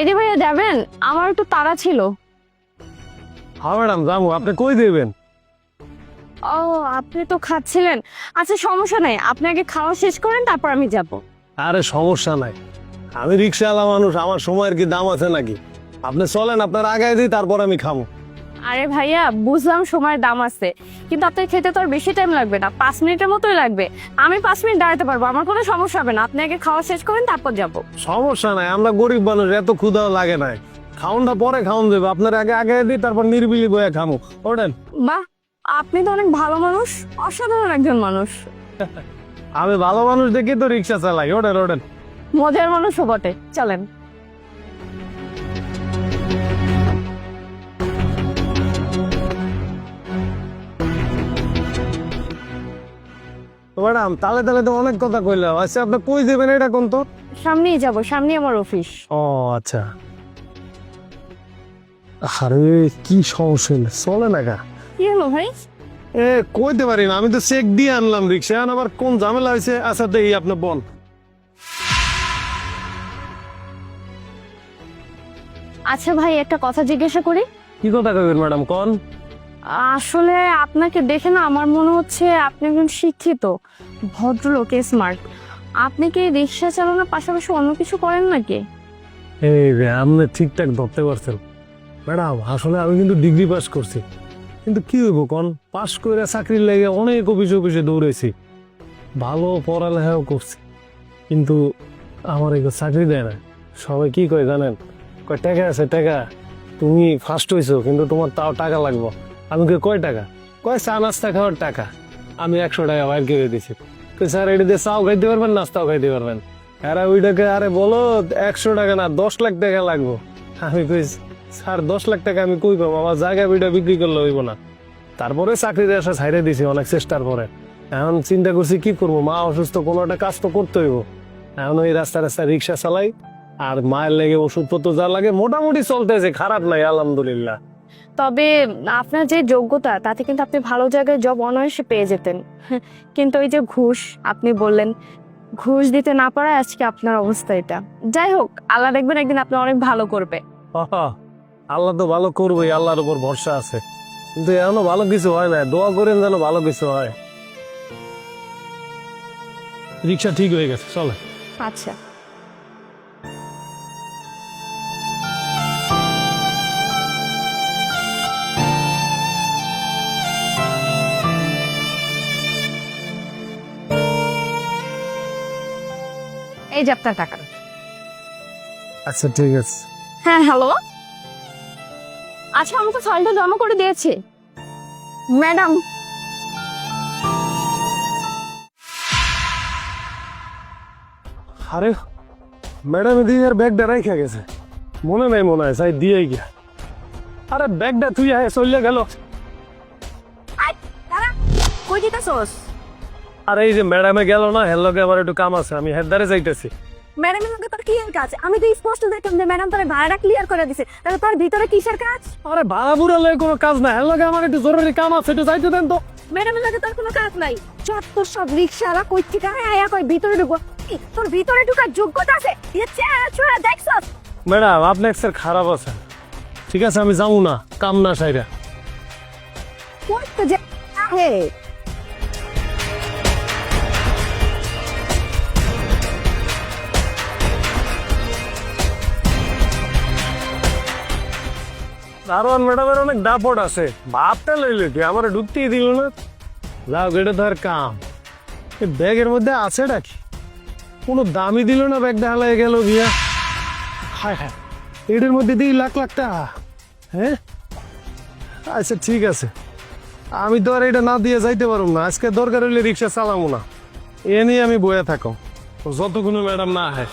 এই যে ভাইয়া যাবেন, আমার একটু তাড়া ছিল। হ্যাঁ ম্যাডাম যাবো, আপনি কই দেবেন? ও, আপনি তো খাচ্ছিলেন। আচ্ছা সমস্যা নাই, আপনি আগে খাওয়া শেষ করেন তারপর আমি যাব। আরে সমস্যা নাই, আমি রিক্সাওয়ালা মানুষ, আমার সময়ের কি দাম আছে নাকি? আপনি চলেন, আপনার আগে দিই, তারপর আমি খাবো। আরে ভাইয়া বুঝলাম সময়ের দাম আছে, কিন্তু আপনার খেতে তো আর বেশি টাইম লাগবে না, 5 মিনিটের মতোই লাগবে। আমি 5 মিনিট দাঁড়াতে পারবো, আমার কোনো সমস্যা হবে না। আপনি আগে খাওয়া শেষ করেন তারপর যাব। সমস্যা নাই, আমরা গরিব মানুষ, এত ক্ষুধাও লাগে নাই। খাউনটা পরে খাউন দেবো, আপনার আগে আগে দিই, তারপর নিরিবিলি বয়ে খামো। ওঠেন। বাহ, আপনি তো অনেক ভালো মানুষ, অসাধারণ একজন মানুষ। আমি ভালো মানুষ দেখি তো রিক্সা চালাই। ওঠেন ওঠেন। মজার মানুষও বটে, চলেন। তো ম্যাডাম তালে তালে তো অনেক কথা কইলাম। আচ্ছা আপনি কই দেবেন এটা কোন তো? সামনেই যাব, সামনেই আমার অফিস। ও আচ্ছা। আরে কি সমস্যা হলো? চলে না গা। কি হলো ভাই? এ কইতে পারি না, আমি তো চেক দিয়ে আনলাম রিক্সা, আবার কোন ঝামেলা হয়েছে। আচ্ছা দেখি আপনি বল। আচ্ছা ভাই, একটা কথা জিজ্ঞাসা করি। কি কথা কইবেন ম্যাডাম কোন? আসলে আপনাকে দেখে না আমার মনে হচ্ছে আপনি একজন শিক্ষিত ভদ্রলোক, স্মার্ট। আপনি কি রিক্সা চালানোর পাশাপাশি অন্য কিছু করেন নাকি? এই রে, আপনি ঠিকঠাক ধরতে পারছেন ম্যাডাম। আসলে আমি কিন্তু ডিগ্রি পাস করছি, কিন্তু কি হইব কোন, পাস করে চাকরির লেগে অনেক অফিসে অফিসে দৌড়েছি, ভালো পড়ালেখাও করছি, কিন্তু আমার এই চাকরি দেয় না। সবাই কি কয় জানেন? কয় টাকা আছে টাকা, তুমি ফার্স্ট হয়েছো কিন্তু তোমার তাও টাকা লাগবে। আমি কয় টাকা? কয় চা নাস্তা খাওয়ার টাকা। আমি 100 টাকা বাইর করে দিছি। তো স্যার এটা দিয়ে চাও খাইতে পারবেন, নাস্তাও খাইতে পারবেন। আরে ওইটাকে আরে বলো 100 টাকা না 10 লাখ টাকা লাগবো। আমি কই স্যার 10 লাখ টাকা আমি কই পাবো, আমার জায়গা বিটা বিক্রি করলে হইব না। তারপরে চাকরির আশা ছাইড়ে দিছি অনেক চেষ্টার পরে। এখন চিন্তা করছি কি করবো, মা অসুস্থ, কোনো একটা কাজ তো করতে হইব। এখন ওই রাস্তা রাস্তা রিক্সা চালাই, আর মায়ের লেগে ওষুধপত্র যা লাগে মোটামুটি চলতেছে, খারাপ নাই আলহামদুলিল্লাহ। তবে আপনার যে যোগ্যতা তাতে কিন্তু আপনি ভালো জায়গায় জব অনায়াসে পেয়ে যেতেন। কিন্তু ওই যে ঘুষ, আপনি বললেন ঘুষ দিতে না পারায় আজকে আপনার অবস্থা এটা। যাই হোক, আল্লাহ দেখবেন একদিন আপনি অনেক ভালো করবে। আহা, আল্লাহ তো ভালো করবোই, আল্লাহর উপর ভরসা আছে, কিন্তু এখনো ভালো কিছু হয় না। দোয়া করেন যেন ভালো কিছু হয়। রিক্সা ঠিক হয়ে গেছে, চলে। আচ্ছা। এই যে আপনার টাকা। আচ্ছা ঠিক আছে। হ্যাঁ হ্যালো। আচ্ছা আমি তো ফাইলটা জমা করে দিয়েছি ম্যাডাম। আরে ম্যাডাম এদিকে আর ব্যাগটা রাইখা গেছে, মনে নাই মনে হয়, চাই দিয়ে গিয়া। আরে ব্যাগটা তুই আয় চলে গেল। কই দিতেছস? আর এই যে ম্যাডামে গেল না, হের লগে আমার একটু কাম আছে, আমি হেদারে যাইতেছি। ম্যাডামের সঙ্গে তোর কি কাজ? আমি তো স্পষ্ট দেখলাম যে ম্যাডাম তোর ভাড়াটা ক্লিয়ার করে দিছে, তাহলে তোর ভিতরে কিসের কাজ? আরে ভাড়া বুড়া লয়ে কোনো কাজ না, হের লগে আমার একটু জরুরি কাম আছে, একটু যাইতে দেন তো। ম্যাডামের সাথে তোর কোনো কাজ নাই। যত সব রিকশাওয়ালা কই থেকে আয়া কই ভিতরে ঢুকবো। কি, তোর ভিতরে ঢোকার যোগ্যতা আছে? এই চেহারা চোরা দেখছস? ম্যাডাম আপনি স্যার খারাপ আছেন, ঠিক আছে আমি যাবো না, কাম না সাইরা। কই তো যে হে দারোয়ান ম্যাডামের অনেক দাপট আছে, ভাবটা লইলে কি আমার ঢুকতেই দিল না। যাও এটা ধর কাম। এই ব্যাগের মধ্যে আছে নাকি? কোনো দামই দিল না, ব্যাগটা হালাই গেল গিয়া। হায় হায়, এটার মধ্যে দিই লাখ লাখ টাকা। হ্যাঁ আচ্ছা ঠিক আছে, আমি তো আর এটা না দিয়ে যাইতে পারবো না। আজকে দরকার হইলে রিক্সা চালাবো না, এ নিয়ে আমি বয়ে থাকো যতক্ষণ ম্যাডাম না হয়।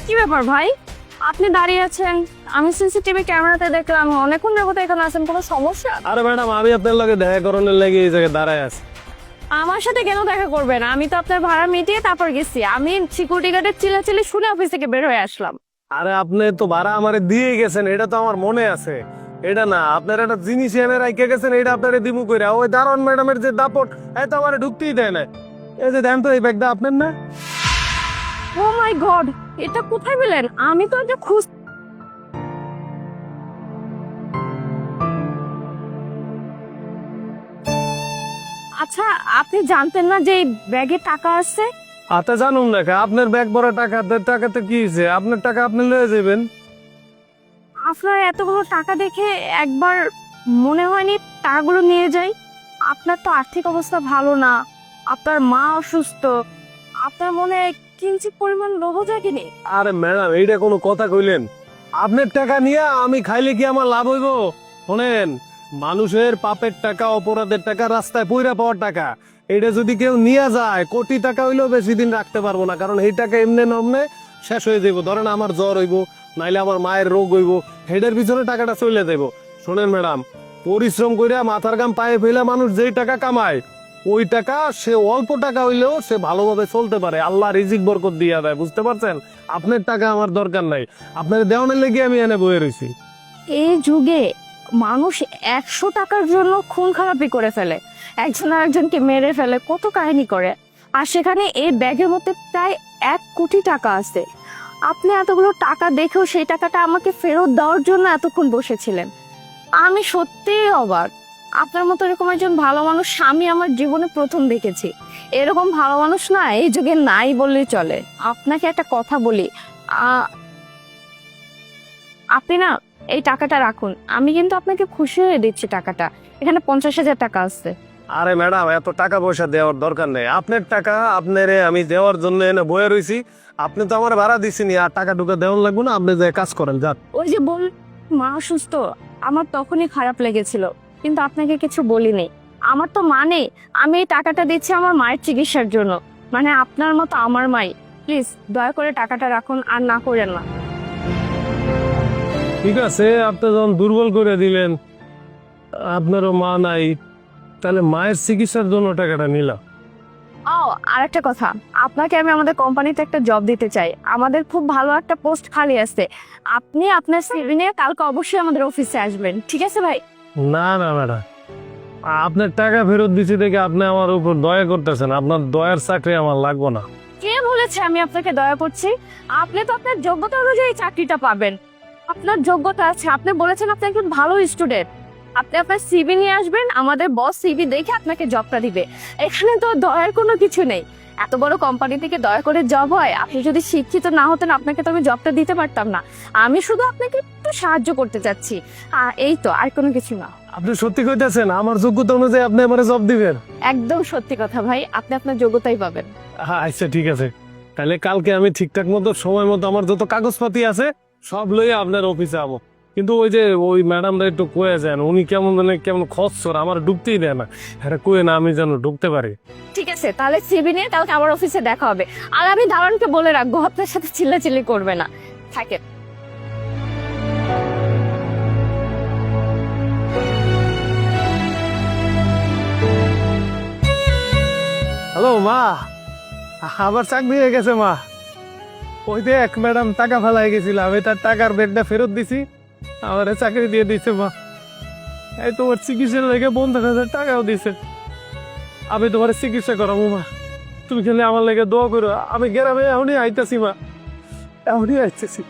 কি ব্যাপার ভাই, আপনি দাঁড়িয়ে আছেন, আমি সিসিটিভি ক্যামেরাতে দেখলাম অনেকক্ষণ যাবত এখানে আছেন, কোনো সমস্যা? আরে ম্যাডাম আমি আপনার লগে দেখা করানোর লেগে এই জায়গায় দাঁড়ায় আছি। আমার সাথে কেন দেখা করবেন? আমি তো আপনার ভাড়া মিটিয়ে তারপর গেছি। আমি সিকিউরিটি গার্ডের চিল্লাচিল্লি শুনে অফিস থেকে বের হয়ে আসলাম। আরে আপনি তো ভাড়া আমারে দিয়ে গেছেন, এটা তো আমার মনে আছে। এটা না, আপনার একটা জিনিস এনে রাইখে গেছেন, এটা আপনারে দিমু কইরা। ওই দারোয়ান ম্যাডামের যে দাপট, এত আমারে ঢুকতেই দেয় না। এই যে দেন তো, এই ব্যাগটা আপনার না? ও মাই গড, এটা কোথায় পেলেন? আমি তো এটা খুঁজ আচ্ছা, আপনি জানতেন না যে এই ব্যাগে টাকা আছে? আচ্ছা জানুন না, আপনার ব্যাগ ভরা টাকা, টাকাতে কি হয়েছে? আপনার টাকা আপনি লয়ে যাবেন। আপনার এতগুলো টাকা দেখে একবার মনে হয়নি টাকাগুলো নিয়ে যাই? আপনার তো আর্থিক অবস্থা ভালো না, আপনার মা অসুস্থ, আপনার মনে কিঞ্চিত পরিমাণ লোভ জাগেনি? আরে ম্যাডাম, এইটা কোনো কথা কইলেন? আপনার টাকা নিয়ে আমি খাইলে কি আমার লাভ হইব? শোনেন, মানুষের পাপের টাকা, অপরাধের টাকা, রাস্তায় পয়রা পাওয়ার টাকা, এটা যদি কেউ নিয়ে যায়, কোটি টাকা হইলেও বেশি দিন রাখতে পারবো না, কারণ এই টাকা এমনি নমনে শেষ হয়ে যাইব। ধরেন আমার জ্বর হইব, নাইলে আমার মায়ের রোগ হইব, হেডের পিছনে টাকাটা চলে যাইব। শোনেন ম্যাডাম, পরিশ্রম কইরা মাথার গাম পায়ে ফেলা মানুষ যেই টাকা কামায়, ওই টাকা সে অল্প টাকা হইলেও সে ভালোভাবে চলতে পারে, আল্লাহ রিজিক বরকত দিয়া দেয়, বুঝতে পারছেন? আপনার টাকা আমার দরকার নাই, আপনার দেওয়ানের লেগে আমি এনে বয়ে রয়েছি। এই যুগে মানুষ 100 টাকার জন্য খুন খারাপি করে ফেলে, একজন আরেকজনকে মেরে ফেলে, কত কাহিনী করে। আর সেখানে এই ব্যাগের মধ্যে প্রায় 1 কোটি টাকা আছে। আপনি এতগুলো টাকা দেখেও সেই টাকাটা আমাকে ফেরত দেওয়ার জন্য এতক্ষণ বসেছিলেন। আমি সত্যিই অবাক, আপনার মতো এরকম একজন ভালো মানুষ আমি আমার জীবনে প্রথম দেখেছি। এরকম ভালো মানুষ না এই যুগে নাই বললেই চলে। আপনাকে একটা কথা বলি, আপনি না এই টাকাটা রাখুন, আমি কিন্তু আপনাকে খুশি হয়ে দিচ্ছি। টাকাটা এখানে 50,000 টাকা আছে। আরে ম্যাডাম, এত টাকা পয়সা দেওয়ার দরকার নেই, আপনার টাকা আপনারে আমি দেওয়ার জন্য এনে বয়ে রয়েছি। আপনি তো আমার ভাড়া দিচ্ছেন, আর টাকা টুকা দেওয়ার লাগবে না, আপনি যে কাজ করেন যান। ওই যে বল, মা অসুস্থ, আমার তখনই খারাপ লেগেছিল, কিন্তু আপনাকে কিছু বলিনি। আমার তো মা নেই, আমি এই টাকাটা দিচ্ছি আমার মায়ের চিকিৎসার জন্য, মানে আপনার মতো আমার মাই। প্লিজ দয়া করে টাকাটা রাখুন, আর না করেন না। ঠিক আছে, আপনি যখন দুর্বল করে দিলেন, আপনারও মা নাই, তাহলে মায়ের চিকিৎসার জন্য টাকাটা নিলাম। ও, আর একটা কথা, আপনাকে আমি আমাদের কোম্পানিতে একটা জব দিতে চাই। আমাদের খুব ভালো একটা পোস্ট খালি আছে। আপনি আপনার সিভি নিয়ে কালকে অবশ্যই আমাদের অফিসে আসবেন, ঠিক আছে ভাই? না না ম্যাডাম, আপনার টাকা ফেরত দিচ্ছি দেখে আপনি আমার উপর দয়া করতেছেন, আপনার দয়ার চাকরি আমার লাগবে না। কে বলেছে আমি আপনাকে দয়া করছি? আপনি তো আপনার যোগ্যতা অনুযায়ী চাকরিটা পাবেন, আপনার যোগ্যতা আছে। আপনি বলেছেন আপনি একজন ভালো স্টুডেন্ট, আপনি আপনার সিভি নিয়ে আসবেন, আমাদের বস সিভি দেখে আপনাকে জবটা দিবে। এখানে তো দয়ার কোনো কিছু নেই। এত বড় কোম্পানি থেকে দয়া করে জব হয়? আপনি যদি শিক্ষিত না হতেন আপনাকে তো আমি জবটা দিতে পারতাম না। আমি শুধু আপনাকে একটু সাহায্য করতে চাচ্ছি, এই তো, আর কোনো কিছু না। আপনি সত্যি কইতেছেন আমার যোগ্যতা অনুযায়ী আপনি আমার জব দিবেন? একদম সত্যি কথা ভাই, আপনি আপনার যোগ্যতাই পাবেন। আচ্ছা ঠিক আছে, তাহলে কালকে আমি ঠিকঠাক মতো সময় মতো আমার যত কাগজপাতি আছে সব লইয়া আপনার অফিসে যাবো। কিন্তু ওই যে ওই ম্যাডামরা একটু কয়ে যান, উনি কেমন মানে কেমন খসর, আমার ঢুকতেই দেয় না। হ্যাঁ কয়ে না, আমি যেন ঢুকতে পারি। ঠিক আছে, তাহলে সিভি নিয়ে কালকে আমার অফিসে দেখা হবে। আর আমি দারোয়ানকে বলে রাখবো আপনার সাথে চিল্লাচিল্লি করবে না। থাকে। হ্যালো মা, আমার চাকরি হয়ে গেছে মা। ওই যে এক ম্যাডাম টাকা ফেলাই গেছিল, আমি তার টাকার ব্যাগটা ফেরত দিছি, আমার চাকরি দিয়ে দিছে মা। এই তোমার চিকিৎসার লেগে 50,000 টাকাও দিছে, আমি তোমার চিকিৎসা করাবো মা। তুমি খেলে আমার লেগে দোয়া করো, আমি গ্রামে এখনই আইতাছি মা, এখনই আইতেছি।